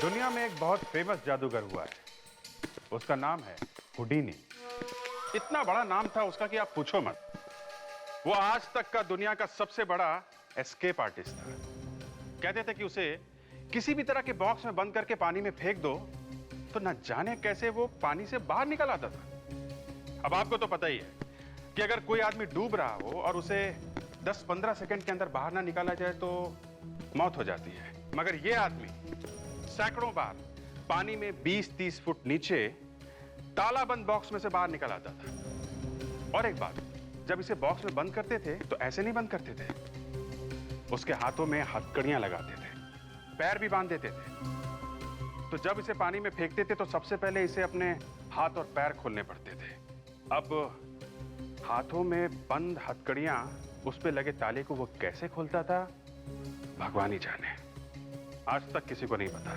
दुनिया में एक बहुत फेमस जादूगर हुआ है। उसका नाम है हुडीनी। इतना बड़ा नाम था उसका कि आप पूछो मत। वो आज तक का दुनिया का सबसे बड़ा एस्केप आर्टिस्ट था। कहते थे कि उसे किसी भी तरह के बॉक्स में बंद करके पानी में फेंक दो तो न जाने कैसे वो पानी से बाहर निकल आता था। अब आपको तो पता ही है कि अगर कोई आदमी डूब रहा हो और उसे 10-15 सेकंड के अंदर बाहर ना निकाला जाए तो मौत हो जाती है, मगर ये आदमी सैकड़ों बार पानी में 20-30 फुट नीचे तालाबंद बॉक्स में से बाहर निकल आता था। और एक बात, जब इसे बॉक्स में बंद करते थे तो ऐसे नहीं बंद करते थे, उसके हाथों में हथकड़ियां लगाते थे, पैर भी बांध देते थे। तो जब इसे पानी में फेंकते थे तो सबसे पहले इसे अपने हाथ और पैर खोलने पड़ते थे। अब हाथों में बंद हथकड़ियां उस पे लगे ताले को वो कैसे खोलता था, भगवान ही जाने। आज तक किसी को नहीं पता।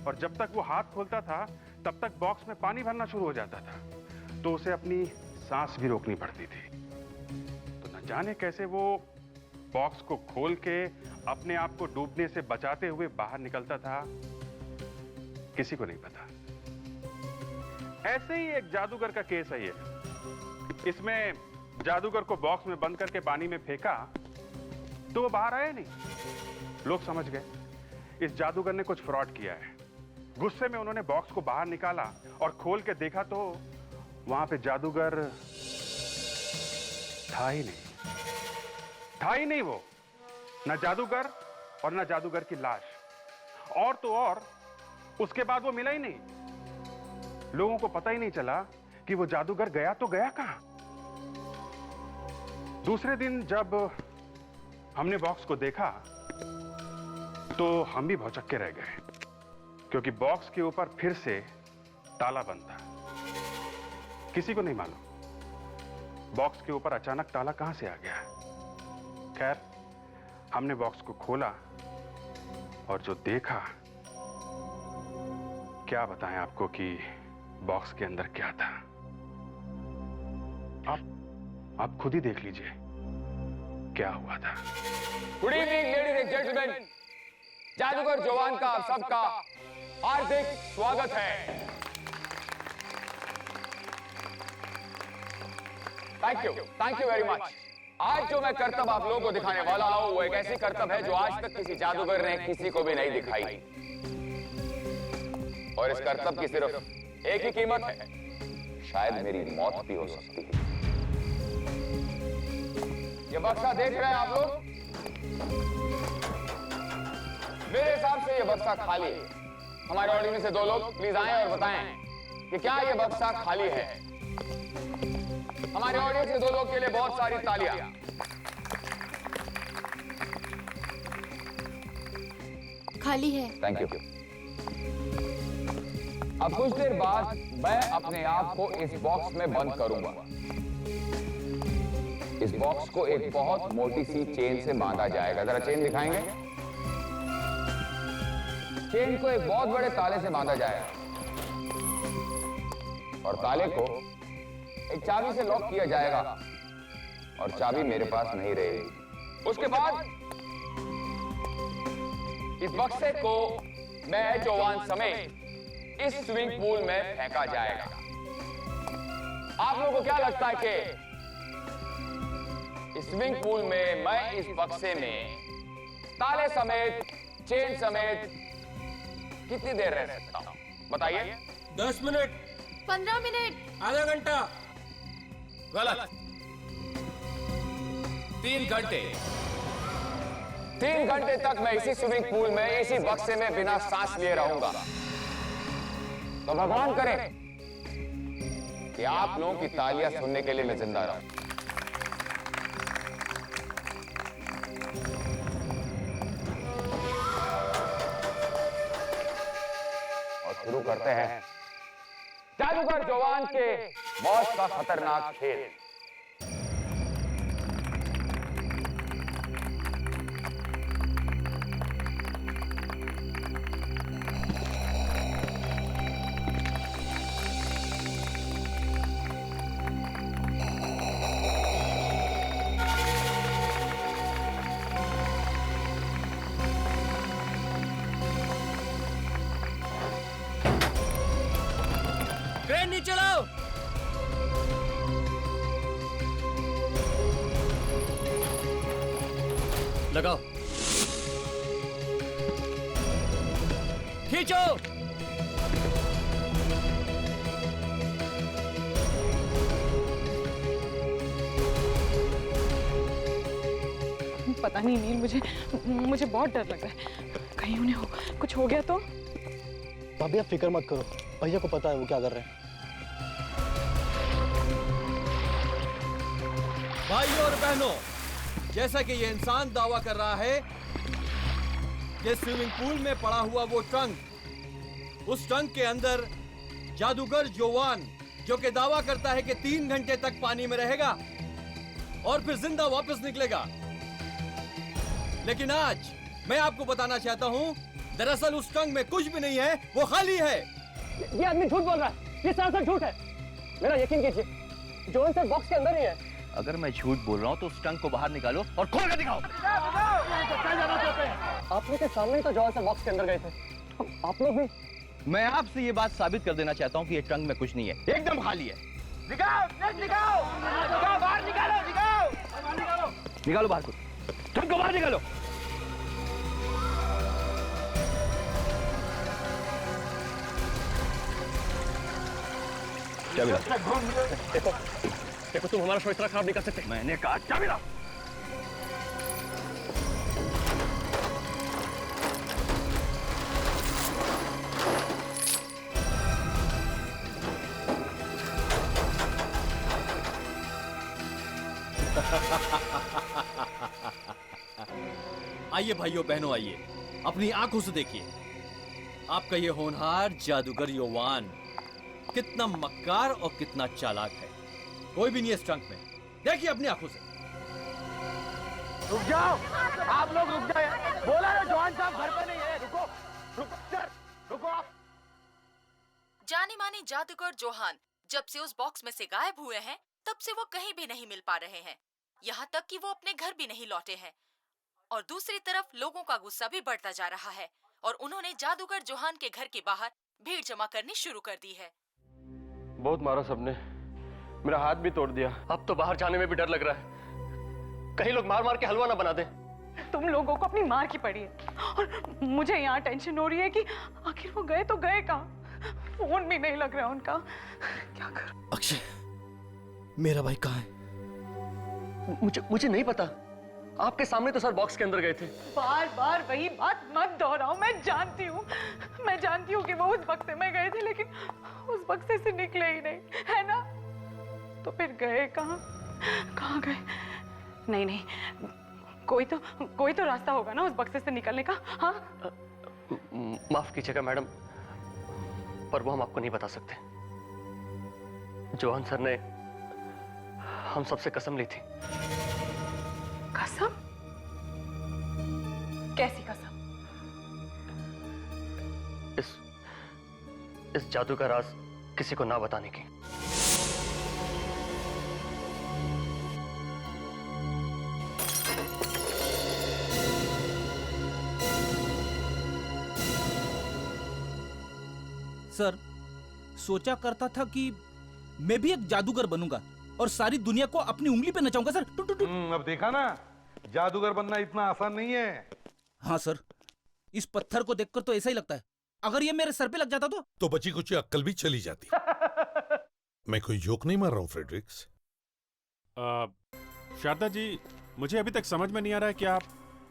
और जब तक वो हाथ खोलता था तब तक बॉक्स में पानी भरना शुरू हो जाता था, तो उसे अपनी सांस भी रोकनी पड़ती थी। तो न जाने कैसे वो बॉक्स को खोल के अपने आप को डूबने से बचाते हुए बाहर निकलता था, किसी को नहीं पता। ऐसे ही एक जादूगर का केस है ये। इसमें जादूगर को बॉक्स में बंद करके पानी में फेंका तो वो बाहर आया नहीं। लोग समझ गए इस जादूगर ने कुछ फ्रॉड किया है। गुस्से में उन्होंने बॉक्स को बाहर निकाला और खोल के देखा तो वहां पे जादूगर था ही नहीं वो। ना जादूगर और ना जादूगर की लाश। और तो और उसके बाद वो मिला ही नहीं। लोगों को पता ही नहीं चला कि वो जादूगर गया तो गया कहां। दूसरे दिन जब हमने बॉक्स को देखा तो हम भी भौचक्के रह गए, क्योंकि बॉक्स के ऊपर फिर से ताला बंद था। किसी को नहीं मालूम बॉक्स के ऊपर अचानक ताला कहां से आ गया। खैर, हमने बॉक्स को खोला और जो देखा, क्या बताएं आपको कि बॉक्स के अंदर क्या था। आप खुद ही देख लीजिए क्या हुआ था। Good evening ladies and gentleman, जादूगर जोवान का आप सबका हार्दिक स्वागत है। Thank you very much. आज जो मैं करतब आप लोगों को दिखाने वाला हूं वो एक ऐसी करतब है जो आज तक किसी जादूगर ने किसी को भी नहीं दिखाई। और इस करतब की सिर्फ एक ही कीमत है, शायद मेरी मौत भी हो सकती है। ये बक्सा देख रहे हैं आप लोग? मेरे हिसाब से ये बक्सा खाली है। हमारे ऑडियंस से 2 लोग प्लीज आएं और बताएं कि क्या ये बक्सा खाली है। हमारे ऑडियंस से 2 लोग के लिए बहुत सारी तालियां। खाली है। Thank you. अब कुछ देर बाद मैं अपने आप को इस बॉक्स में बंद करूंगा। इस बॉक्स को एक बहुत मोटी सी चेन से बांधा जाएगा। जरा चेन दिखाएंगे। चेन को एक बहुत बड़े ताले से बांधा जाएगा और ताले को एक चाबी से लॉक किया जाएगा और चाबी मेरे पास नहीं रहेगी। उसके बाद इस बक्से को मैं जोवान समेत इस स्विमिंग पूल में फेंका जाएगा। आप लोगों को क्या लगता है कि इस स्विमिंग पूल में मैं इस बक्से में ताले समेत, चेन समेत कितनी देर रह सकता हूं? बताइए। 10 मिनट, 15 मिनट, आधा घंटा। गलत। 3 घंटे। 3 घंटे तक मैं इसी स्विमिंग पूल में, इसी बक्से में बिना सांस लिए रहूंगा। तो भगवान करे कि आप लोगों की तालियां सुनने के लिए मैं जिंदा रहूं। और शुरू करते हैं जादूगर जोवान के मौत का खतरनाक खेल। चलाओ। लगाओ, खींचो। पता नहीं नील, मुझे बहुत डर लग रहा है। कहीं उन्हें कुछ हो गया तो? भाभी आप फिक्र मत करो, भैया को पता है वो क्या कर रहे हैं। भाइयों और बहनों, जैसा कि ये इंसान दावा कर रहा है कि स्विमिंग पूल में पड़ा हुआ वो ट्रंक, उस ट्रंक के अंदर जादूगर जोवान, जो कि दावा करता है कि 3 घंटे तक पानी में रहेगा और फिर जिंदा वापस निकलेगा। लेकिन आज मैं आपको बताना चाहता हूं, दरअसल उस ट्रंक में कुछ भी नहीं है, वो खाली है। ये आदमी झूठ बोल रहा है, ये सरासर झूठ है। मेरा यकीन कीजिए, जोन सर बॉक्स के अंदर ही है। अगर मैं झूठ बोल रहा हूं तो उस ट्रंक को बाहर निकालो और खोल कर दिखाओ। आप लोग के सामने ही तो जोन सर बॉक्स के अंदर गए थे, आप लोग भी। मैं आपसे ये बात साबित कर देना चाहता हूं कि ये ट्रंक में कुछ नहीं है, एकदम खाली है। निकालो बाहर को, ट्रंक को बाहर निकालो। चाबी ला। देखो तुम हमारा शो इतना खराब नहीं कर सकते। मैंने कहा चाबी ला। आइए भाइयों बहनों, आइए अपनी आंखों से देखिए आपका ये होनहार जादूगर योवान कितना मक्कार और कितना चालाक है। कोई भी नहीं है इस ट्रंक में, देखिए अपनी आंखों से। रुक जाओ, आप लोग रुक जाए। बोला ना जॉन साहब घर पे नहीं है। रुको रुको सर, रुको आप। जाने माने जादूगर जोहान जब से उस बॉक्स में से गायब हुए हैं, तब से वो कहीं भी नहीं मिल पा रहे हैं। यहाँ तक कि वो अपने घर भी नहीं लौटे हैं। और दूसरी तरफ लोगों का गुस्सा भी बढ़ता जा रहा है और उन्होंने जादूगर जोहान के घर के बाहर भीड़ जमा करनी शुरू कर दी है। बहुत मारा सबने, मेरा हाथ भी तोड़ दिया। अब तो बाहर जाने में भी डर लग रहा है, कहीं लोग मार मार के हलवा ना बना दे। तुम लोगों को अपनी मार की पड़ी है और मुझे यहाँ टेंशन हो रही है कि आखिर वो गए तो गए कहाँ? फोन भी नहीं लग रहा उनका, क्या करूं? अक्षय, मेरा भाई कहाँ है? मुझे नहीं पता। आपके सामने तो सर बॉक्स के अंदर गए थे। बार बार वही बात मत दोहराओ। मैं जानती हूँ कि वो उस बक्से में गए थे, लेकिन उस बक्से से निकले ही नहीं, है ना? तो फिर गए कहाँ गए? नहीं, कोई तो रास्ता होगा ना उस बक्से से निकलने का। हाँ, माफ कीजिएगा मैडम, पर वो हम आपको नहीं बता सकते। जोहान सर ने हम सबसे कसम ली थी। कसम? कैसी कसम? इस जादू का राज किसी को ना बताने की। सर, सोचा करता था कि मैं भी एक जादूगर बनूंगा और सारी दुनिया को अपनी उंगली पे नचाऊंगा सर। अब देखा ना, जादूगर बनना इतना आसान नहीं है। हाँ सर, इस पत्थर को देखकर तो ऐसा ही लगता है, अगर ये मेरे सर पे लग जाता तो बची कुछ अक्ल भी चली जाती। मैं कोई जोक नहीं मार रहा हूँ फ्रेडरिक्स। शारदा जी, मुझे अभी तक समझ में नहीं आ रहा है कि आप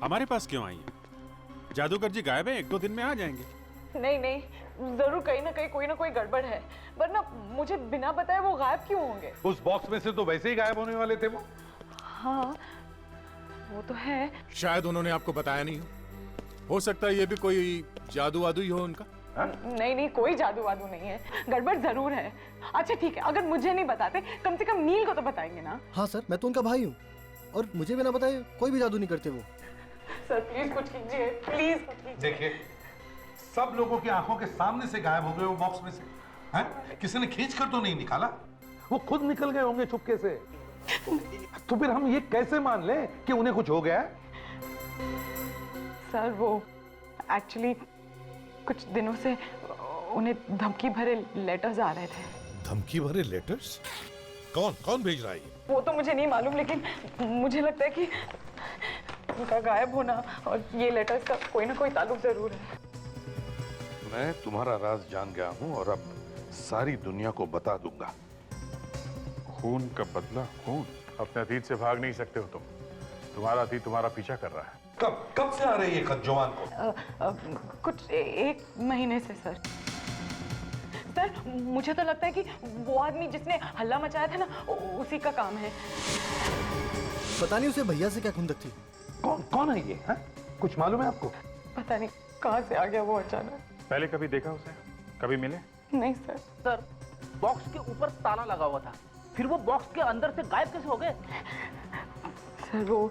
हमारे पास क्यों आई हैं? जादूगर जी गायब है, 1-2 दिन में आ जाएंगे। नहीं, जरूर कहीं ना कहीं कोई ना कोई गड़बड़ है, वरना मुझे बिना बताए वो गायब क्यों होंगे? उस बॉक्स में से तो वैसे ही गायब होने वाले थे वो। हाँ, वो तो है। शायद उन्होंने आपको बताया नहीं हो सकता है ये भी कोई जादू वादू ही हो उनका। नहीं, कोई जादू वादू नहीं है, गड़बड़ जरूर है। अच्छा ठीक है, अगर मुझे नहीं बताते, कम से कम नील को तो बताएंगे ना। हाँ सर, मैं तो उनका भाई हूँ और मुझे भी ना बताए कोई भी जादू नहीं करते वो। सर प्लीज कुछ कीजिए, प्लीज कुछ कीजिए। देखिए, सब लोगों की आंखों के सामने से गायब हो गए वो बॉक्स में से। हैं? किसी ने खींच कर तो नहीं निकाला, वो खुद निकल गए होंगे चुपके से। तो फिर हम ये कैसे मान लें कि उन्हें कुछ हो गया है? सर वो एक्चुअली कुछ दिनों से उन्हें धमकी भरे लेटर्स आ रहे थे। धमकी भरे लेटर्स? कौन कौन भेज रहा है ये? वो तो मुझे नहीं मालूम, लेकिन मुझे लगता है कि उनका गायब होना और ये लेटर्स का कोई ना कोई ताल्लुक जरूर है। मैं तुम्हारा राज जान गया हूँ और अब सारी दुनिया को बता दूंगा। खून का बदला खून। अपने अतीत से भाग नहीं सकते हो तुम। तुम्हारा अतीत तुम्हारा पीछा कर रहा है। कब से आ रही है खत जवान को? कुछ 1 महीने से सर। सर मुझे तो लगता है कि वो आदमी जिसने हल्ला मचाया था ना, उसी का काम है। पता नहीं उसे भैया से क्या खुंदक थी। कौन है ये? है? कुछ मालूम है आपको? पता नहीं कहाँ से आ गया वो अचानक। पहले कभी देखा उसे? कभी मिले? नहीं सर। सर बॉक्स के ऊपर ताला लगा हुआ था, फिर वो बॉक्स के अंदर से गायब कैसे हो गए? सर वो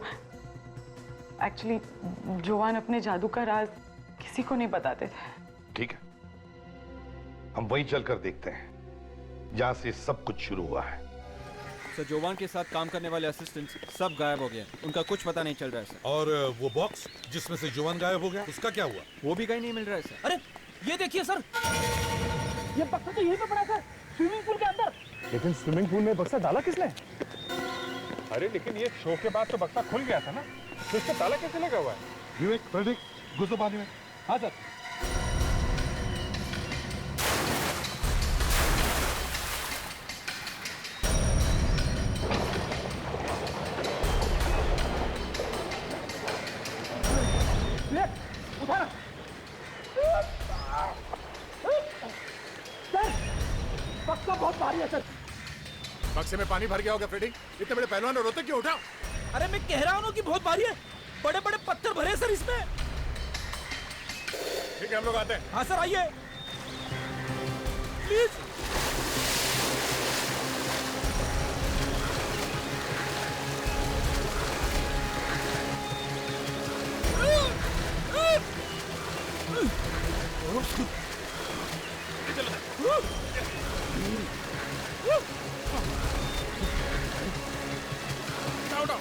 एक्चुअली जोवान अपने जादू का राज किसी को नहीं बताते थे। ठीक है, हम वहीं चलकर देखते हैं जहां से सब कुछ शुरू हुआ है। सर जोवान के साथ काम करने वाले असिस्टेंट्स सब गायब हो गए, उनका कुछ पता नहीं चल रहा है सर। और वो बॉक्स जिसमें से जवान गायब हो गया, उसका क्या हुआ? वो भी कहीं नहीं मिल रहा है सर। अरे ये देखिए सर, ये बक्सा तो यहीं पे पड़ा था, स्विमिंग पूल के अंदर। लेकिन स्विमिंग पूल में बक्सा डाला किसने? अरे लेकिन ये शो के बाद तो बक्सा खुल गया था ना, तो इसका ताला कैसे लगा हुआ है? विवेक, प्रदीप, घुसो पानी में। हाँ सर। उठाना। सर बक्सा बहुत भारी है सर। बक्से में पानी भर गया होगा फ्रेडी। इतने बड़े पहलवान रोते क्यों? उठाओ। अरे मैं कह रहा हूँ कि बहुत भारी है, बड़े बड़े पत्थर भरे सर इसमें। ठीक है, हम लोग आते हैं। हाँ सर आइए प्लीज। उठाओ उठाओ।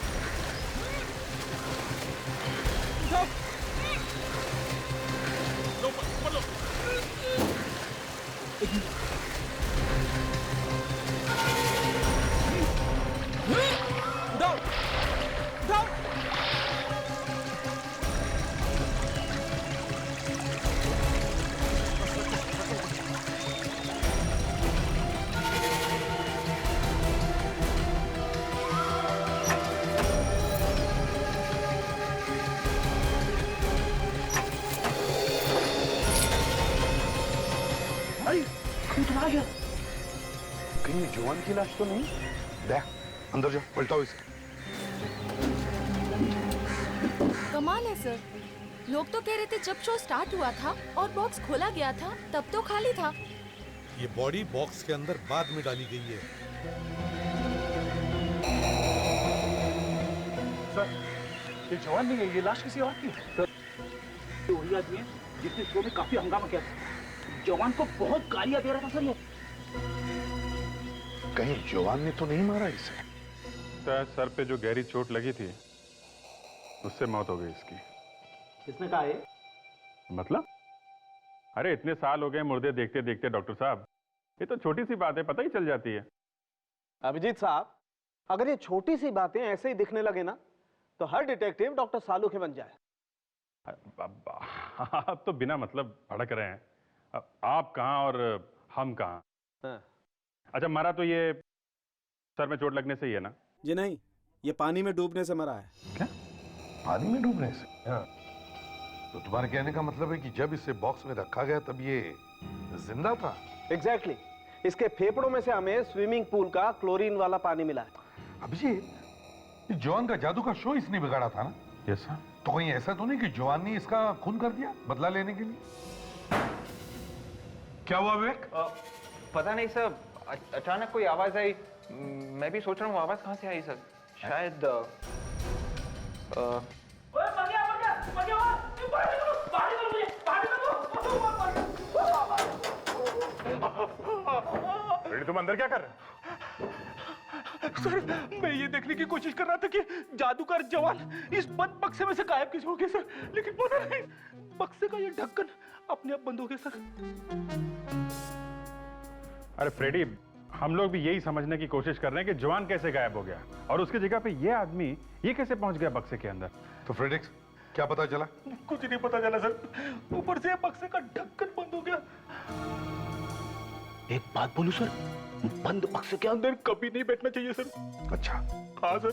आ गया। कहीं जवान की लाश तो नहीं? देख, अंदर जाओ, पलटाओ इसे। कमाल है सर, लोग तो कह रहे थे जब शो स्टार्ट हुआ था और बॉक्स खोला गया था तब तो खाली था। ये बॉडी बॉक्स के अंदर बाद में डाली गई है। सर ये जवान नहीं है, ये लाश किसी और की है। सर ये वही आदमी है जिसने शो में काफी हंगामा किया था। जवान को बहुत गालियां दे रहा था सर ये। कहीं जवान ने तो नहीं मारा इसे? सर पे जो गहरी चोट लगी थी उससे मौत हो गई इसकी। किसने कहा है? मतलब? अरे इतने साल हो गए मुर्दे देखते देखते डॉक्टर साहब, ये तो छोटी सी बात है, पता ही चल जाती है। अभिजीत साहब, अगर ये छोटी सी बातें ऐसे ही दिखने लगे ना तो हर डिटेक्टिव डॉक्टर सालू के बन जाए। आप तो बिना मतलब भड़क रहे हैं। आप कहाँ और हम कहाँ? हाँ। अच्छा, मरा तो ये सर में चोट लगने से ही है ना? जी नहीं, ये पानी में डूबने से मरा है। क्या? पानी में डूबने से? हाँ। तो तुम्हारे कहने का मतलब है कि जब इसे बॉक्स में रखा गया तब ये जिंदा था? एग्जैक्टली। इसके फेफड़ों में से हमें स्विमिंग पूल का क्लोरीन वाला पानी मिला है। अभिजीत, जवान का जादू का शो इसने बिगाड़ा था ना? Yes sir. तो कहीं ऐसा तो नहीं कि जवान ने इसका खून कर दिया बदला लेने के लिए? क्या हुआ विवेक? पता नहीं सर, अचानक कोई आवाज आई। मैं भी सोच रहा हूँ आवाज कहाँ से आई सर। शायद तुम अंदर क्या कर रहे हो? सर मैं ये देखने की कोशिश कर रहा था कि जादूगर जवान इस बंद बक्से में से गायब कैसे हो गए सर, लेकिन पता नहीं बक्से का ये ढक्कन अपने आप बंद हो गया सर। अरे फ्रेडी, हम लोग भी यही समझने की कोशिश कर रहे हैं कि जवान कैसे गायब हो गया और उसकी जगह पे ये आदमी ये कैसे पहुंच गया बक्से के अंदर। तो फ्रेडिक्स क्या पता चला? कुछ नहीं पता चला सर, ऊपर से बक्से का ढक्कन बंद हो गया। एक बात बोलूं सर, बंद बक्से के अंदर कभी नहीं बैठना चाहिए सर। अच्छा। हाँ सर,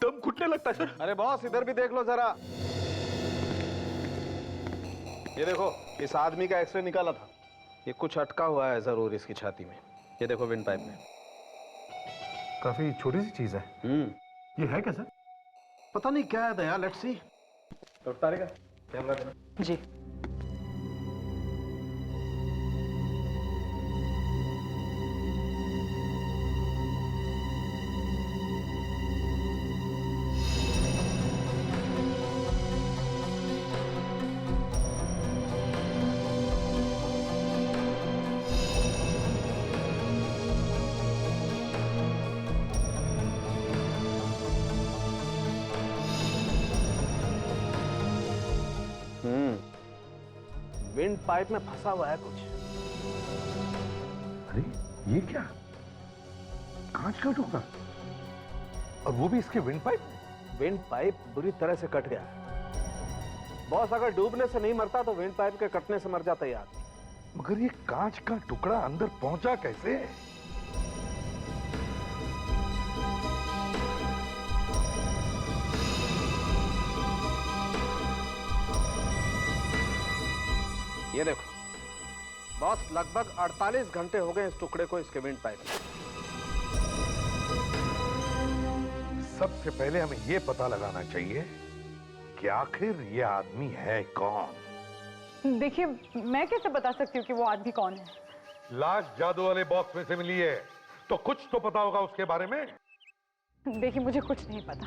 दम घुटने लगता है सर। अरे बॉस इधर भी देख लो जरा। ये देखो, इस आदमी का एक्सरे निकाला था। ये कुछ अटका हुआ है जरूर इसकी छाती में। ये देखो विंड पाइप में। काफी छोटी सी चीज है। ये है क्या सर? पता नहीं क्या है दया, लेट्स सी। तो तारिका कैमरा देना। जी। विंड पाइप में फंसा हुआ है कुछ। अरे ये क्या? कांच का टुकड़ा, और वो भी इसके विंड पाइप। विंड पाइप बुरी तरह से कट गया। बॉस अगर डूबने से नहीं मरता तो विंड पाइप के कटने से मर जाता है आदमी। मगर ये कांच का टुकड़ा अंदर पहुंचा कैसे? ये देखो बॉस, लगभग 48 घंटे हो गए इस टुकड़े को इसके विंड पाइप में। सबसे पहले हमें ये पता लगाना चाहिए कि आखिर ये आदमी है कौन। देखिए, मैं कैसे बता सकती हूँ कि वो आदमी कौन है? लाश जादू वाले बॉक्स में से मिली है, तो कुछ तो पता होगा उसके बारे में। देखिए, मुझे कुछ नहीं पता।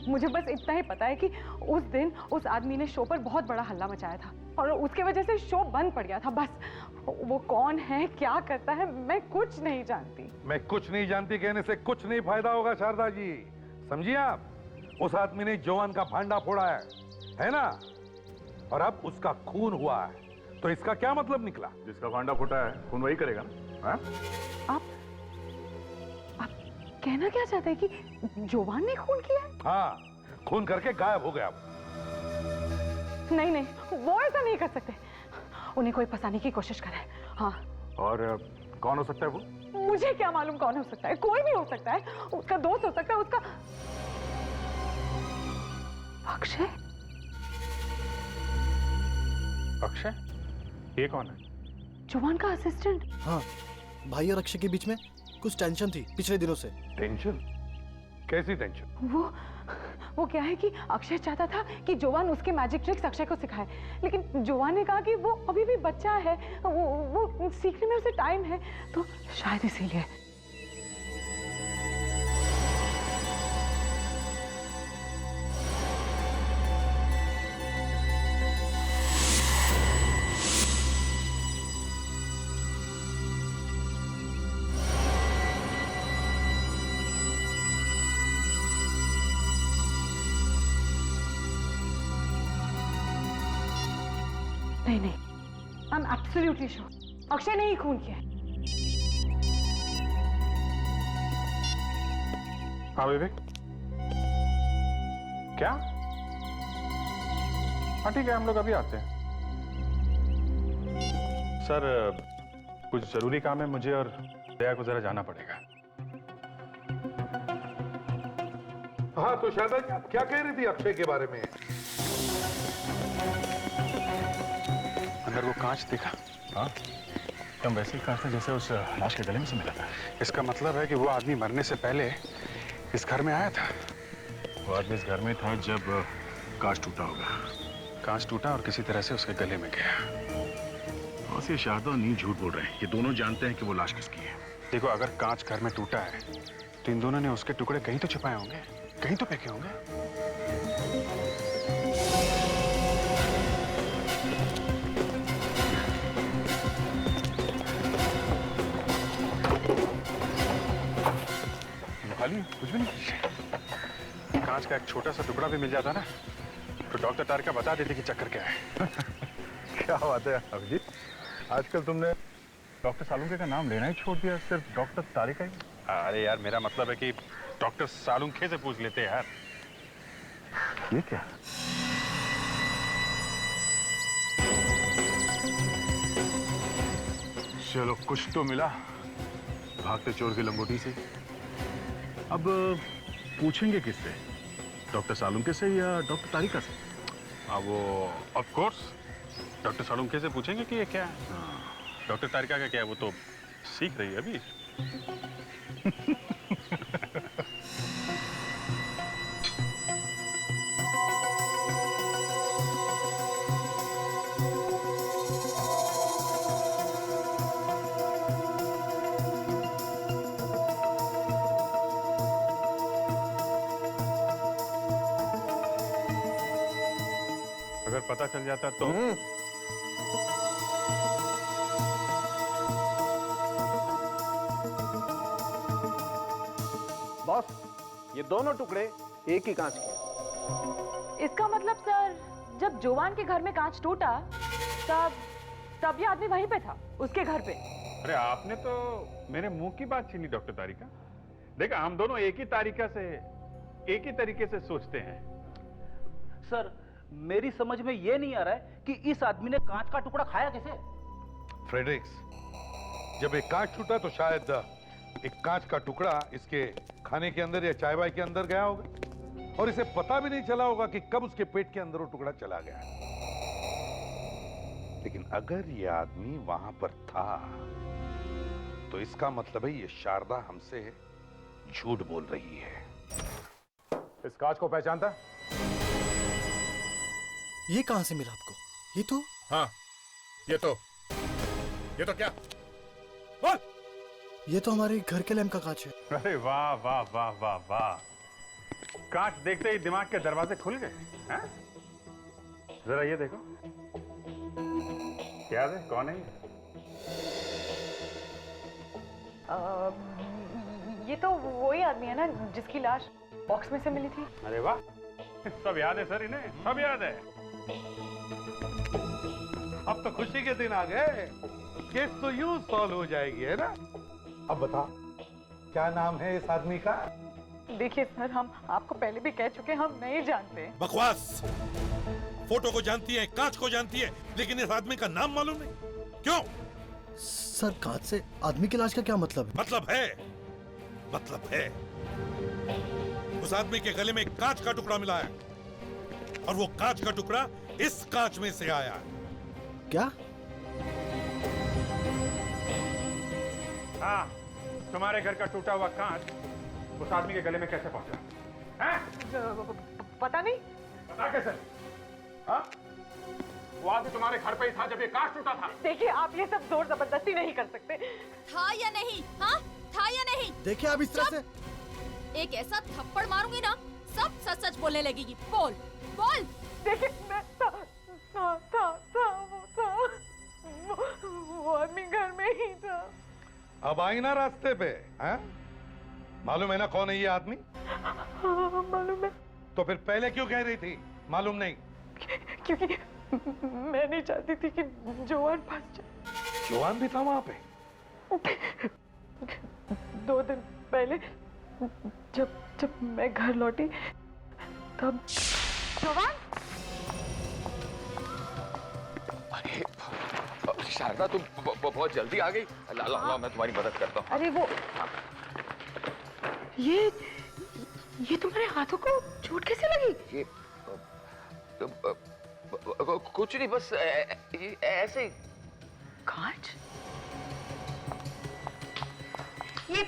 मुझे बस इतना ही पता है कि उस दिन उस आदमी ने शो पर बहुत बड़ा हल्ला मचाया था और उसके वजह से शो बंद पड़ गया था। बस वो कौन है, क्या करता है, मैं कुछ नहीं जानती। मैं कुछ नहीं जानती कहने से कुछ नहीं फायदा होगा शारदा जी, समझिए आप। उस आदमी ने जवान का भांडा फोड़ा है ना? और अब उसका खून हुआ है, तो इसका क्या मतलब निकला? जिसका भांडा फूटा है खून वही करेगा ना। आप कहना क्या चाहते हैं कि जवान ने खून किया है? हाँ, खून करके गायब हो गया। नहीं नहीं, वो ऐसा नहीं कर सकते। उन्हें कोई फंसाने की कोशिश करे। हाँ। और कौन हो सकता है वो? मुझे क्या मालूम कौन हो सकता है? कोई भी हो सकता है। उसका दोस्त हो सकता है, उसका अक्षय। अक्षय? ये कौन है? जवान का असिस्टेंट। हाँ, भाई और अक्षय के बीच में कुछ टेंशन थी पिछले दिनों से। टेंशन? कैसी टेंशन? वो क्या है कि अक्षय चाहता था कि जोवान उसके मैजिक ट्रिक्स अक्षय को सिखाए, लेकिन जोवान ने कहा कि वो अभी भी बच्चा है, वो सीखने में उसे टाइम है, तो शायद इसीलिए। नहीं नहीं, I am absolutely sure Akshay ने ही खून किया है। हाँ विवेक, क्या? हाँ ठीक है, हम लोग अभी आते हैं। सर, कुछ जरूरी काम है मुझे और दया को जरा जाना पड़ेगा। हाँ तो शारदा जी, आप क्या कह रही थी अक्षय के बारे में? अंदर वो कांच दिखा। हाँ, एकदम वैसे ही कांच था जैसे उस लाश के गले में से मिला था। इसका मतलब है कि वो आदमी मरने से पहले इस घर में आया था। वो आदमी इस घर में था जब कांच टूटा होगा। कांच टूटा और किसी तरह से उसके गले में गया। और ये शारदा और नील झूठ बोल रहे हैं। ये दोनों जानते हैं कि वो लाश किसकी है। देखो, अगर कांच घर में टूटा है तो इन दोनों ने उसके टुकड़े कहीं तो छुपाए होंगे, कहीं तो फेंके होंगे। खाली कुछ भी नहीं। कांच का एक छोटा सा टुकड़ा भी मिल जाता ना तो डॉक्टर तारिका बता देती कि चक्कर क्या है। क्या बात है अभिजीत, आजकल तुमने डॉक्टर सालुंके का नाम लेना ही छोड़ दिया, सिर्फ डॉक्टर तारिका ही। अरे यार मेरा मतलब है कि डॉक्टर सालुंखे से पूछ लेते यार। ये क्या? चलो कुछ तो मिला भागते चोर की लंगोटी से। अब पूछेंगे किससे, डॉक्टर सालुंके से या डॉक्टर तारिका से? वो ऑफ कोर्स डॉक्टर सालुंखे से पूछेंगे कि ये क्या है। डॉक्टर तारिका का क्या है, वो तो सीख रही है अभी। अगर पता चल जाता तो बॉस, ये दोनों टुकड़े एक ही कांच के। इसका मतलब सर, जब जोवान के घर में कांच टूटा तब ये आदमी वहीं पे था, उसके घर पे। अरे आपने तो मेरे मुंह की बात छीनी डॉक्टर तारिका। देखा, हम दोनों एक ही तरीके से सोचते हैं। सर, मेरी समझ में ये नहीं आ रहा है कि इस आदमी ने कांच का टुकड़ा खाया कैसे? फ्रेडरिक्स, जब एक कांच टूटा तो शायद एक कांच का टुकड़ा इसके खाने के अंदर या चाय वाय के अंदर गया होगा और इसे पता भी नहीं चला होगा कि कब उसके पेट के अंदर वो टुकड़ा चला गया। लेकिन अगर ये आदमी वहां पर था तो इसका मतलब है ये शारदा हमसे झूठ बोल रही है। इस कांच को पहचानता? ये कहां से मिला आपको? ये तो हाँ, ये तो क्या? बोल! ये तो हमारे घर के लैंप का कांच है। अरे वाह वाह वाह वाह वाह, कांच देखते ही दिमाग के दरवाजे खुल गए हैं? जरा ये देखो, क्या है, कौन है ये तो वही आदमी है ना जिसकी लाश बॉक्स में से मिली थी। अरे वाह, सब याद है सर, इन्हें सब याद है। अब तो खुशी के दिन आ गए, केस तो यूं सॉल्व हो जाएगी, है ना? अब बता, क्या नाम है इस आदमी का? देखिए सर, हम आपको पहले भी कह चुके, हम नहीं जानते। बकवास! फोटो को जानती है, कांच को जानती है, लेकिन इस आदमी का नाम मालूम नहीं। क्यों? सर, कांच से आदमी की लाश का क्या मतलब है? मतलब है उस आदमी के गले में एक कांच का टुकड़ा मिला है और वो कांच का टुकड़ा इस कांच में से आया है। क्या? हाँ, तुम्हारे घर का टूटा हुआ कांच उस आदमी के गले में कैसे पहुंचा? पता नहीं। पता कैसे? हाँ? वो आदमी तुम्हारे घर पे ही था जब ये कांच टूटा था। देखिए, आप ये सब जोर जबरदस्ती नहीं कर सकते। था या नहीं? हाँ, था या नहीं? देखिए, आप इस तरह से एक ऐसा थप्पड़ मारूंगी ना, सब सच सच बोलने लगेगी। बोल बोल। देखिए, मैं था, वो आदमी घर में ही था। अब आई ना रास्ते पे, हैं? मालूम है ना कौन है ये आदमी? हाँ, मालूम है। तो फिर पहले क्यों कह रही थी मालूम नहीं? क्योंकि मैं नहीं चाहती थी कि जोवान फंस जाए। जोवान भी था वहां पे? 2 दिन पहले जब मैं घर लौटी तब जोवान। अरे शारदा, तुम बहुत जल्दी आ गई। ला, मैं तुम्हारी मदद करता हूँ। अरे वो ये तुम्हारे हाथों को चोट कैसे लगी? ये कुछ नहीं, बस ऐसे ही। कांच? ये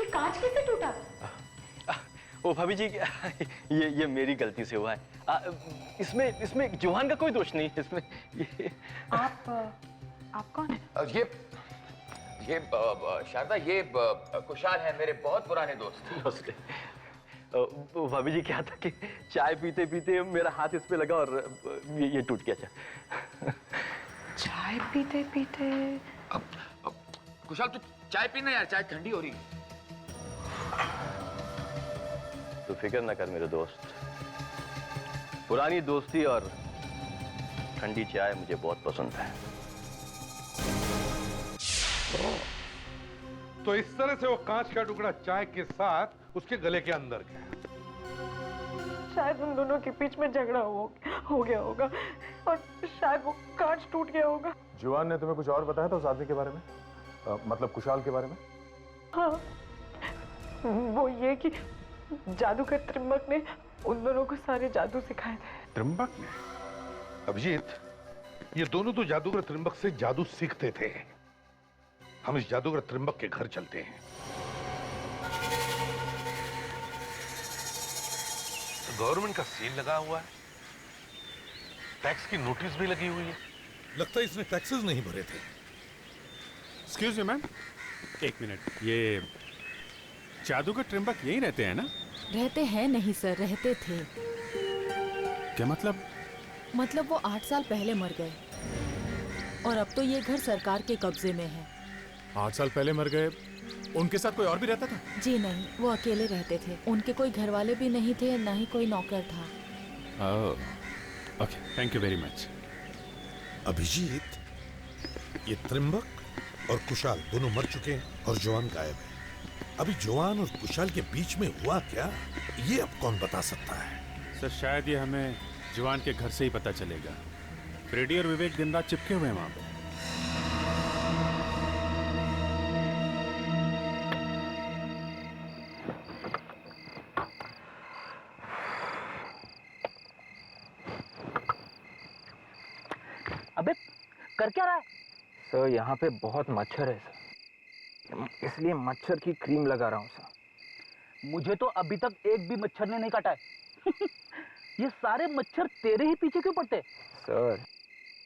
कांच कैसे टूटा? ओ भाभी जी, ये मेरी गलती से हुआ है। इसमें जोहान का कोई दोष नहीं है इसमें। आप कौन है? ये शारदा, ये कुशाल है, मेरे बहुत पुराने दोस्त। भाभी जी, क्या था कि चाय पीते पीते मेरा हाथ इस पे लगा और ये टूट गया। चाय पीते पीते? कुशाल, तू चाय पीना यार, चाय ठंडी हो रही है। तो फिक्र ना कर मेरे दोस्त, पुरानी दोस्ती और ठंडी चाय मुझे बहुत पसंद है। तो इस तरह से वो कांच का टुकड़ा चाय के साथ उसके गले के अंदर गया। शायद उन दोनों के बीच में झगड़ा हो गया होगा और शायद वो कांच टूट गया होगा। जुआन ने तुम्हें कुछ और बताया था उस आदमी के बारे में? मतलब कुशाल के बारे में? हाँ, वो ये कि जादूगर त्रिंबक ने उन दोनों को सारे जादू सिखाए थे। त्रिंबक ने? अभिजीत, ये दोनों तो जादूगर त्रिंबक से जादू सीखते थे। हम इस जादूगर त्रिंबक के घर चलते हैं। गवर्नमेंट का सील लगा हुआ है, टैक्स की नोटिस भी लगी हुई है। लगता है इसने टैक्सेस नहीं भरे थे। एक्सक्यूज मी मैम, एक मिनट। ये जादूगर त्रिंबक यहीं रहते हैं ना? रहते हैं नहीं सर, रहते थे। क्या मतलब? मतलब वो 8 साल पहले मर गए और अब तो ये घर सरकार के कब्जे में है। 8 साल पहले मर गए? उनके साथ कोई और भी रहता था? जी नहीं, वो अकेले रहते थे। उनके कोई घर वाले भी नहीं थे, ना ही कोई नौकर था। Okay, thank you very much. Abhijit, ये त्रिंबक और कुशाल दोनों मर चुके हैं और जवान गायब है। अभी जवान और कुशाल के बीच में हुआ क्या, ये अब कौन बता सकता है? सर शायद ये हमें जवान के घर से ही पता चलेगा। फ्रेडी और विवेक दिन रात चिपके हुए हैं वहां पे। अबे कर क्या रहा है? सर यहाँ पे बहुत मच्छर है सर, इसलिए मच्छर की क्रीम लगा रहा हूँ सर। मुझे तो अभी तक एक भी मच्छर ने नहीं काटा है। ये सारे मच्छर तेरे ही पीछे क्यों पड़ते? सर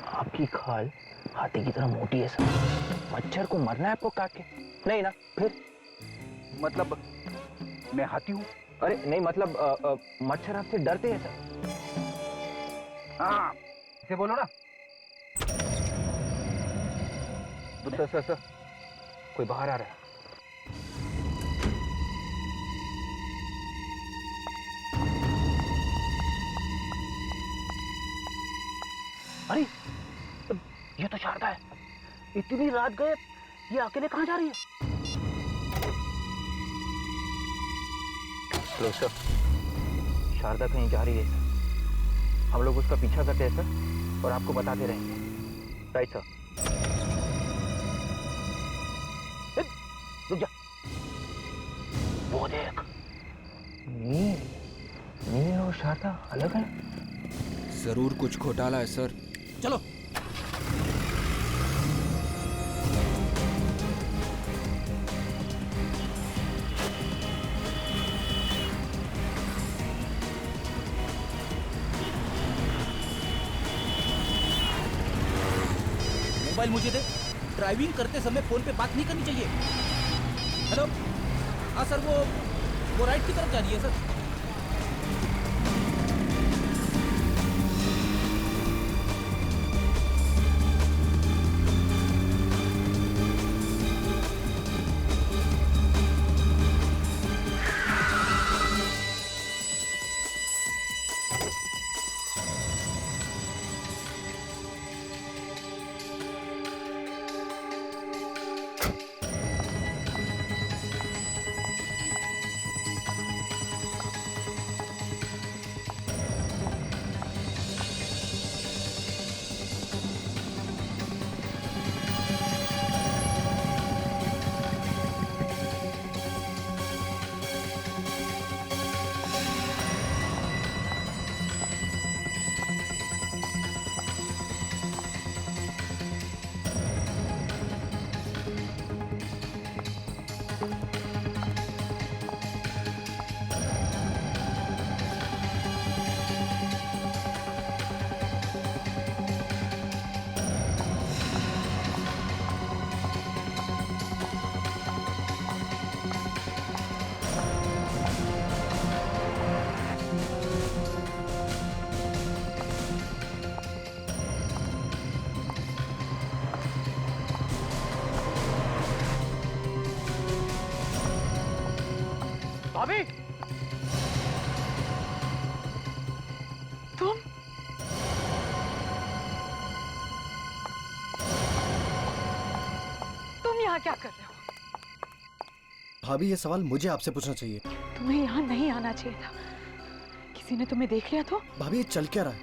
आपकी खाल हाथी की तरह मोटी है सर, मच्छर को मरना है आपको काट के? नहीं ना? फिर मतलब मैं हाथी हूँ? अरे नहीं, मतलब मच्छर आपसे डरते हैं सर। हाँ, इसे बोलो ना। सर कोई बाहर आ रहा है। अरे ये तो शारदा है। इतनी रात गए, ये अकेले कहाँ जा रही है? लो सर, शारदा कहीं जा रही है सर। हम लोग उसका पीछा करते हैं सर और आपको बताते रहेंगे। Right sir. रुक जा, वो देख। नील और शारदा अलग है। जरूर कुछ घोटाला है सर। चलो। मोबाइल मुझे दे। ड्राइविंग करते समय फोन पे बात नहीं करनी चाहिए। हेलो, हाँ सर, वो राइट की तरफ जा रही है सर। भाभी, तुम यहाँ यहाँ क्या कर रहे हो? भाभी ये सवाल मुझे आपसे पूछना चाहिए। तुम्हें यहाँ नहीं आना चाहिए था। किसी ने तुम्हें देख लिया तो? भाभी ये चल क्या रहा है?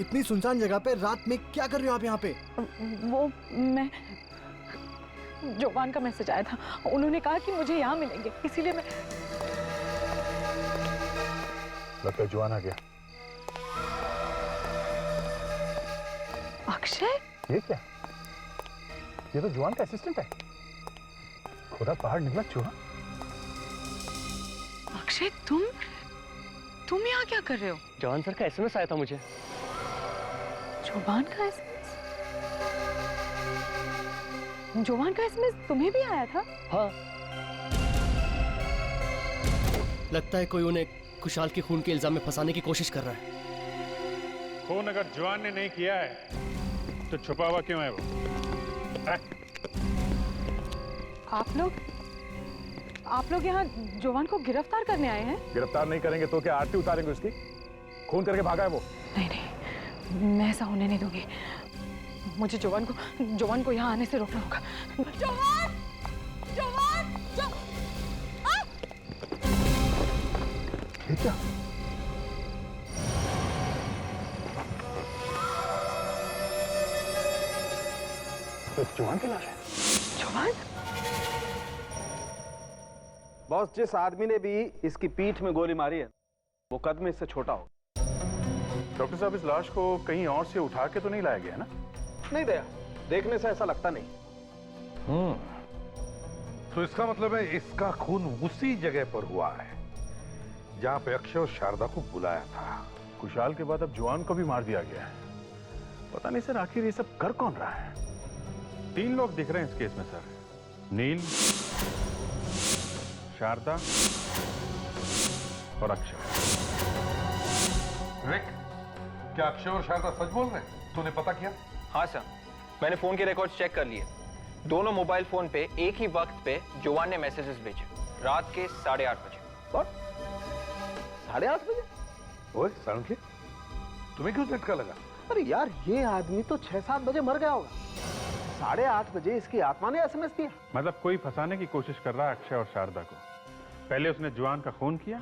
इतनी सुनसान जगह पे रात में क्या कर रहे हो आप यहाँ पे? वो मैं जोवान का मैसेज आया था, उन्होंने कहा कि मुझे यहाँ मिलेंगे, इसीलिए मैं। लगता है जोवान आ गया। अक्षय? ये क्या? ये तो जोवान का असिस्टेंट है। खुदा बाहर निकला चूहा। अक्षय तुम यहाँ क्या कर रहे हो? जवान सर का एसएमएस आया था मुझे। जोवान का एसएमएस? जोवान का एसएमएस तुम्हें भी आया था? हाँ। लगता है कोई उन्हें कुशाल के खून के इल्जाम में फंसाने की कोशिश कर रहा है। खून अगर जवान ने नहीं किया है तो छुपा हुआ क्यों है वो? आप लोग यहाँ जोवान को गिरफ्तार करने आए हैं? गिरफ्तार नहीं करेंगे तो क्या आरती उतारेंगे उसकी? खून करके भागा है वो। नहीं, मैं ऐसा होने नहीं दूंगी। मुझे जोवान को यहाँ आने से रोकना होगा। जोवान! ये क्या? तो जोवान की लाश है। जोवान? बॉस, जिस आदमी ने भी इसकी पीठ में गोली मारी है वो कद में इससे छोटा होगा। डॉक्टर साहब, इस लाश को कहीं और से उठा के तो नहीं लाया गया ना? नहीं दया, देखने से ऐसा लगता नहीं। तो इसका मतलब है इसका खून उसी जगह पर हुआ है जहां पे अक्षय और शारदा को बुलाया था। कुशाल के बाद अब जोवान को भी मार दिया गया है। पता नहीं सर, आखिर ये सब कर कौन रहा है? 3 लोग दिख रहे हैं इस केस में सर। नील, शारदा और अक्षय। विवेक, क्या अक्षय और शारदा सच बोल रहे हैं? तूने पता किया? हाँ सर, मैंने फोन के रिकॉर्ड्स चेक कर लिए। दोनों मोबाइल फोन पे एक ही वक्त पे जोवान ने मैसेजेस भेजे, रात के 8:30 बजे। और 8:30 बजे? ओए सांख्य, तुम्हें क्यों झटका लगा? अरे यार, ये आदमी तो 6-7 बजे मर गया होगा। 8:30 बजे इसकी आत्मा ने एसएमएस दिया। मतलब कोई फंसाने की कोशिश कर रहा है अक्षय और शारदा को। पहले उसने जवान का खून किया,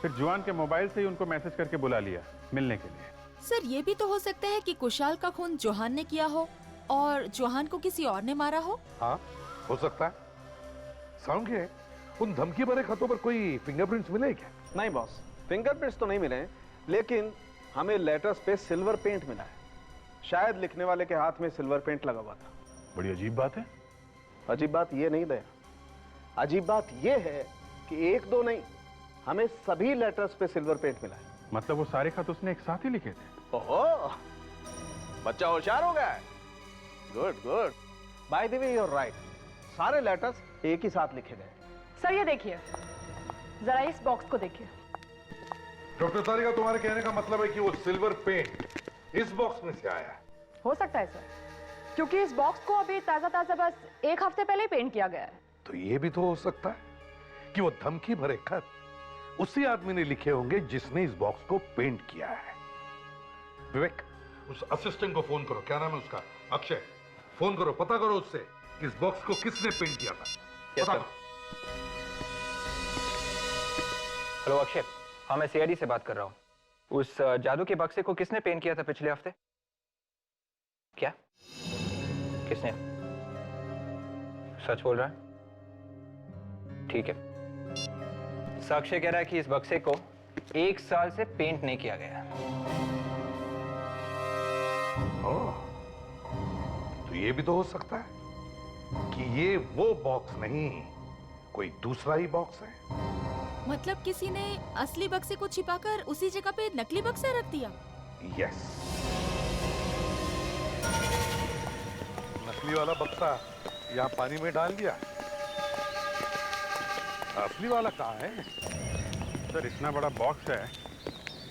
फिर जवान के मोबाइल से ही उनको मैसेज करके बुला लिया मिलने के लिए। सर, ये भी तो हो सकता है कि कुशाल का खून जोहान ने किया हो और जोहान को किसी और ने मारा हो। हाँ, हो सकता है। सांख्य, उन धमकी भरे खतों पर कोई फिंगरप्रिंट्स मिले क्या? नहीं बॉस, फिंगरप्रिंट्स तो नहीं मिले, लेकिन हमें लेटर्स पे सिल्वर पेंट मिला है। शायद लिखने वाले के हाथ में सिल्वर पेंट लगा हुआ था। बड़ी अजीब बात है। अजीब बात ये नहीं दया, अजीब बात ये है कि 1-2 नहीं, हमें सभी लेटर्स पे सिल्वर पेंट मिला है। मतलब वो सारे खत उसने एक साथ ही लिखे थे? ओहो, बच्चा होशियार हो गया है। Good good. By the way, you are right, सारे लेटर्स एक ही साथ लिखे गए। सर ये देखिए, जरा इस बॉक्स को देखिए। डॉक्टर तारिका, तुम्हारे कहने का मतलब है कि वो सिल्वर पेंट इस बॉक्स में से आया है? हो सकता है सर, क्योंकि इस बॉक्स को अभी ताजा बस 1 हफ्ते पहले ही पेंट किया गया है। तो ये भी तो हो सकता है कि वो धमकी भरे खत उसी आदमी ने लिखे होंगे जिसने इस बॉक्स को पेंट किया है। विवेक, उस असिस्टेंट को फोन करो। क्या नाम है उसका? अक्षय। फोन करो, पता करो उससे कि इस बॉक्स को किसने पेंट किया था। पता करो। हेलो अक्षय, हाँ मैं सीआईडी से बात कर रहा हूँ। उस जादू के बक्से को किसने पेंट किया था पिछले हफ्ते? क्या? किसने? सच बोल रहा है? ठीक है। अक्षय कह रहा है कि इस बक्से को 1 साल से पेंट नहीं किया गया। तो ये भी तो हो सकता है कि ये वो बॉक्स नहीं, कोई दूसरा ही बॉक्स है। मतलब किसी ने असली बक्से को छिपाकर उसी जगह पे नकली बक्सा रख दिया। यस, नकली वाला बक्सा यहाँ पानी में डाल दिया। असली वाला कहाँ है? सर, इतना बड़ा बॉक्स है,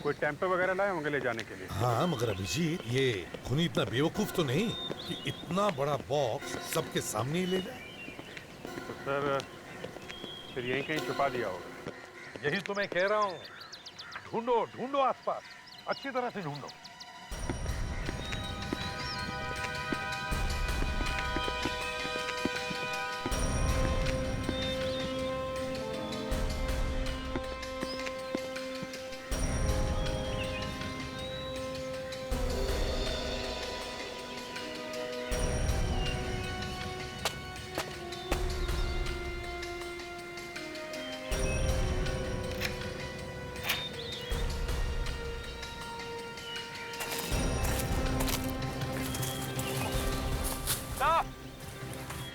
कोई टेम्पो वगैरह लाए होंगे ले जाने के लिए। हाँ, मगर अभिजीत, ये खूनी इतना बेवकूफ तो नहीं कि इतना बड़ा बॉक्स सबके सामने ही ले जाए। तो सर, फिर यहीं कहीं छुपा दिया होगा। यही तो मैं कह रहा हूँ। ढूंढो ढूंढो आसपास, अच्छी तरह से ढूंढो।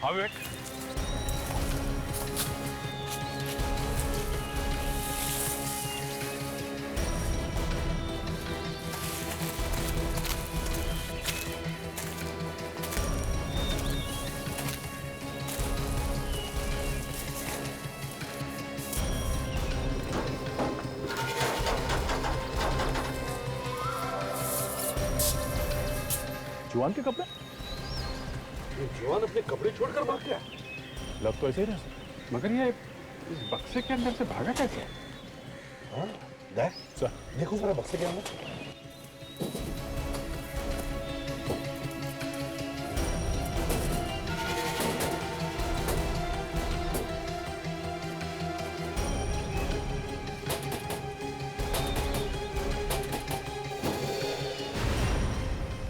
How it? जवान के कपड़े? ये जवान अपने कपड़े छोड़कर भाग गया? लग तो ऐसे ही रहा। मगर ये इस बक्से के अंदर से भागा कैसे? हाँ, देखो जरा बक्से के अंदर।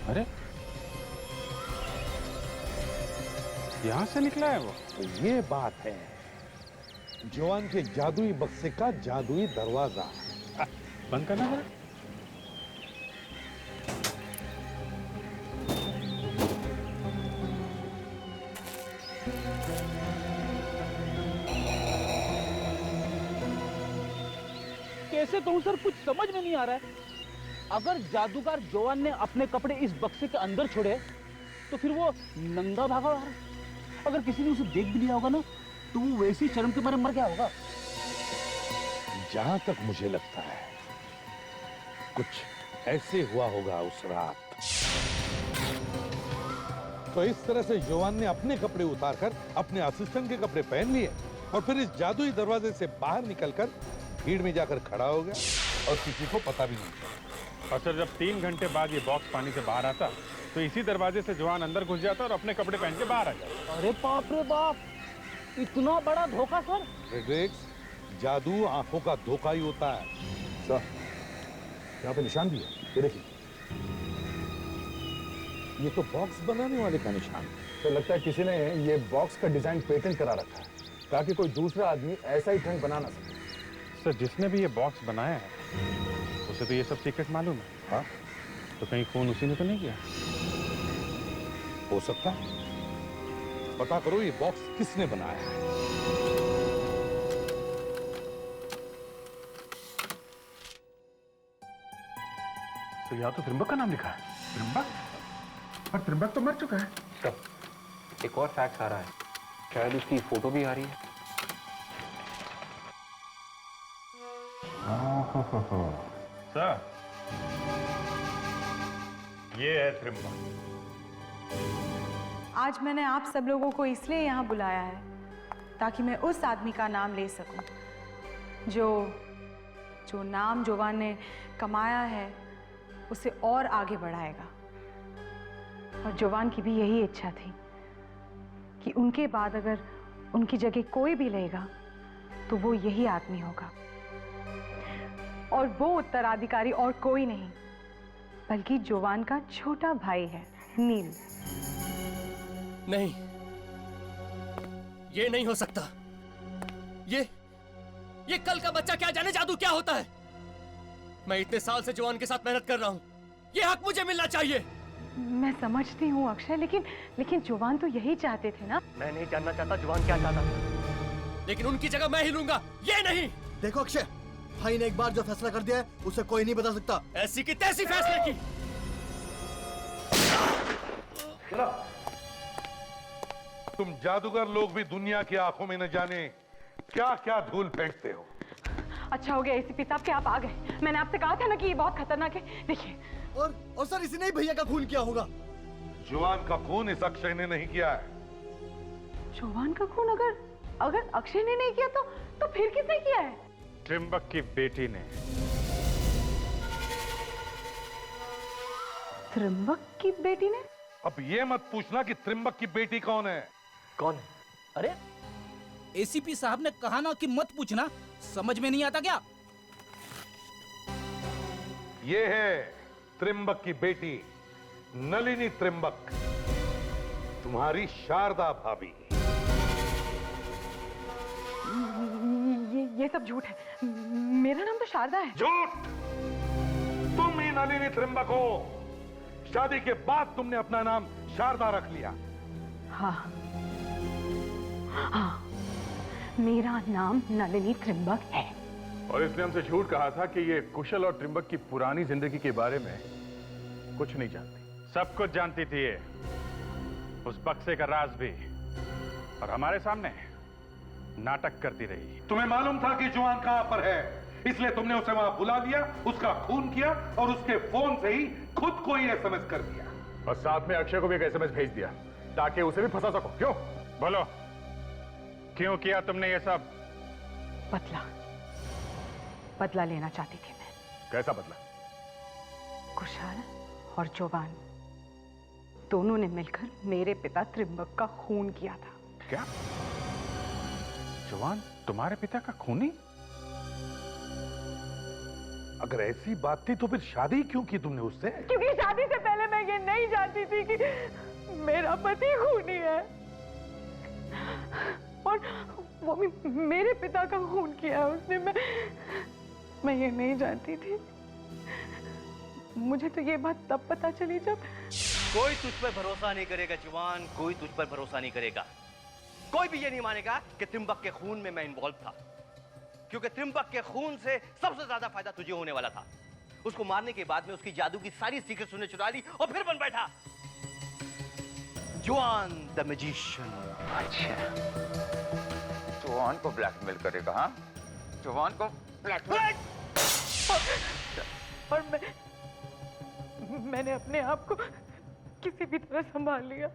अरे यहां से निकला है वो? तो ये बात है जवान के जादुई बक्से का जादुई दरवाजा। बंद करना जरा। कैसे कहूं सर, कुछ समझ में नहीं आ रहा है। अगर जादूगर जवान ने अपने कपड़े इस बक्से के अंदर छोड़े तो फिर वो नंगा भागा, और अगर किसी ने उसे देख भी लिया होगा ना तो वो वैसे ही शर्म के मारे मर गया होगा। जहां तक मुझे लगता है कुछ ऐसे हुआ होगा उस रात। तो इस तरह से जवान ने अपने कपड़े उतारकर अपने असिस्टेंट के कपड़े पहन लिए और फिर इस जादुई दरवाजे से बाहर निकलकर भीड़ में जाकर खड़ा हो गया और किसी को पता भी नहीं चला। और सर जब 3 घंटे बाद ये बॉक्स पानी से बाहर आता तो इसी दरवाजे से जवान अंदर घुस जाता और अपने कपड़े पहन के बाहर आ जाता। अरे बाप रे बाप, इतना बड़ा धोखा सर। फ्रेडरिक्स, जादू आंखों का धोखा ही होता है। सर यहाँ पे निशान भी है, ये देखिए। ये तो बॉक्स बनाने वाले का निशान। तो लगता है किसी ने ये बॉक्स का डिजाइन पेटेंट करा रखा है ताकि कोई दूसरा आदमी ऐसा ही ट्रंक बना ना सके। सर जिसने भी ये बॉक्स बनाया है उसे तो ये सब सीक्रेट मालूम है। हाँ? तो कहीं फोन उसी ने तो नहीं किया? हो सकता है। पता करो ये बॉक्स किसने बनाया है। तो यहाँ तो त्रिंबक का नाम लिखा है। त्रिंबक? पर त्रिंबक तो मर चुका है। सर एक और फैक्स आ रहा है, शायद उसकी फोटो भी आ रही है। सर ये है त्रिंबक। आज मैंने आप सब लोगों को इसलिए यहाँ बुलाया है ताकि मैं उस आदमी का नाम ले सकूं जो नाम जवान ने कमाया है उसे और आगे बढ़ाएगा। और जवान की भी यही इच्छा थी कि उनके बाद अगर उनकी जगह कोई भी लेगा तो वो यही आदमी होगा। और वो उत्तराधिकारी और कोई नहीं बल्कि जवान का छोटा भाई है, नील। नहीं, ये नहीं हो सकता। ये कल का बच्चा क्या जाने जादू क्या होता है। मैं इतने साल से जवान के साथ मेहनत कर रहा हूं, ये हक मुझे मिलना चाहिए। मैं समझती हूँ अक्षय, लेकिन जवान तो यही चाहते थे ना। मैं नहीं जानना चाहता जवान क्या चाहता था, लेकिन उनकी जगह मैं ही लूंगा, ये नहीं। देखो अक्षय, भाई ने एक बार जो फैसला कर दिया है उसे कोई नहीं बदल सकता। ऐसी की तैसी फैसले की। तुम जादूगर लोग भी दुनिया की आंखों में न जाने क्या क्या धूल फेंकते हो। अच्छा हो गया एसीपी साहब कि आप आ गए। मैंने आपसे कहा था ना कि ये बहुत खतरनाक है। देखिए और सर इसी ने ही भैया का खून किया होगा। जवान का खून इस अक्षय ने नहीं किया है। जवान का खून अगर अक्षय ने नहीं किया तो फिर किसने किया है? त्रिंबक की बेटी ने। त्रिंबक की बेटी ने? अब ये मत पूछना कि त्रिंबक की बेटी कौन है। कौन है? अरे एसीपी साहब ने कहा ना कि मत पूछना, समझ में नहीं आता क्या? ये है त्रिंबक की बेटी नलिनी त्रिंबक, तुम्हारी शारदा भाभी। ये सब झूठ है। मेरा नाम तो शारदा है। झूठ? तुम ही नलिनी त्रिंबक हो। शादी के बाद तुमने अपना नाम शारदा रख लिया। हाँ, हाँ, मेरा नाम नलिनी त्रिंबक है। और इसने हमसे झूठ कहा था कि ये कुशल और त्रिंबक की पुरानी जिंदगी के बारे में कुछ नहीं जानती। सब कुछ जानती थी ये, उस बक्से का राज भी, और हमारे सामने नाटक करती रही। तुम्हें मालूम था कि जवान कहां पर है, इसलिए तुमने उसे वहां बुला लिया, उसका खून किया और उसके फोन से ही खुद को ही एसएमएस कर दिया। और साथ में अक्षय को भी एक एसएमएस भेज दिया ताकि उसे भी फंसा सको। क्यों? बोलो, क्यों किया तुमने ये सब? बदला लेना चाहती थी मैं। कैसा बदला? कुशाल और जोवान दोनों ने मिलकर मेरे पिता त्रिंबक का खून किया था। क्या? जवान तुम्हारे पिता का खूनी? अगर ऐसी बात थी तो फिर शादी क्यों की तुमने उससे? क्योंकि शादी से पहले मैं ये नहीं जानती थी कि मेरा पति खूनी है और वो भी मेरे पिता का खून किया है उसने। मैं ये नहीं जानती थी। मुझे तो ये बात तब पता चली जब कोई तुझ पर भरोसा नहीं करेगा जवान, कोई तुझ पर भरोसा नहीं करेगा। कोई भी ये नहीं मानेगा कि त्रिंबक के खून में मैं इन्वॉल्व था, क्योंकि त्रिंबक के खून से सबसे ज्यादा फायदा तुझे होने वाला था। उसको मारने के बाद में उसकी जादू की सारी सीक्रेट सुनने चुरा ली और फिर बन बैठा जवान द मैजिशियन। अच्छा, जवान को ब्लैकमेल करेगा? हाँ, जवान को ब्लैकमेल। और मैंने अपने आप को किसी भी तरह संभाल लिया।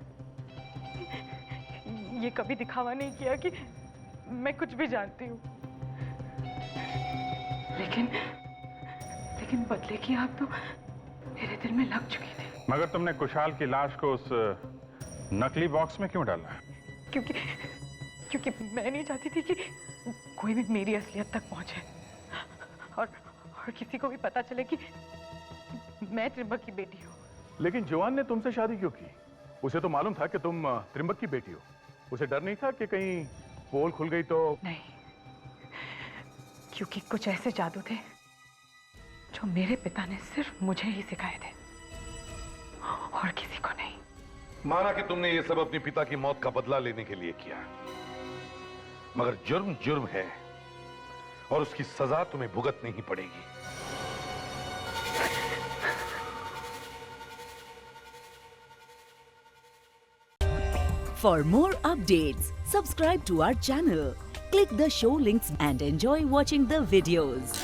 ये कभी दिखावा नहीं किया कि मैं कुछ भी जानती हूँ। लेकिन बदले की आग तो मेरे दिल में लग चुकी थी। मगर तुमने कुशाल की लाश को उस नकली बॉक्स में क्यों डाला? क्योंकि मैं नहीं चाहती थी कि कोई भी मेरी असलियत तक पहुंचे और किसी को भी पता चले कि मैं त्रिंबक की बेटी हूँ। लेकिन जवान ने तुमसे शादी क्यों की? उसे तो मालूम था कि तुम त्रिंबक की बेटी हो। उसे डर नहीं था कि कहीं पोल खुल गई तो? नहीं, क्योंकि कुछ ऐसे जादू थे जो मेरे पिता ने सिर्फ मुझे ही सिखाए थे और किसी को नहीं। माना कि तुमने ये सब अपने पिता की मौत का बदला लेने के लिए किया, मगर जुर्म जुर्म है और उसकी सजा तुम्हें भुगतनी ही पड़ेगी। For more updates, subscribe to our channel, click the show links and enjoy watching the videos.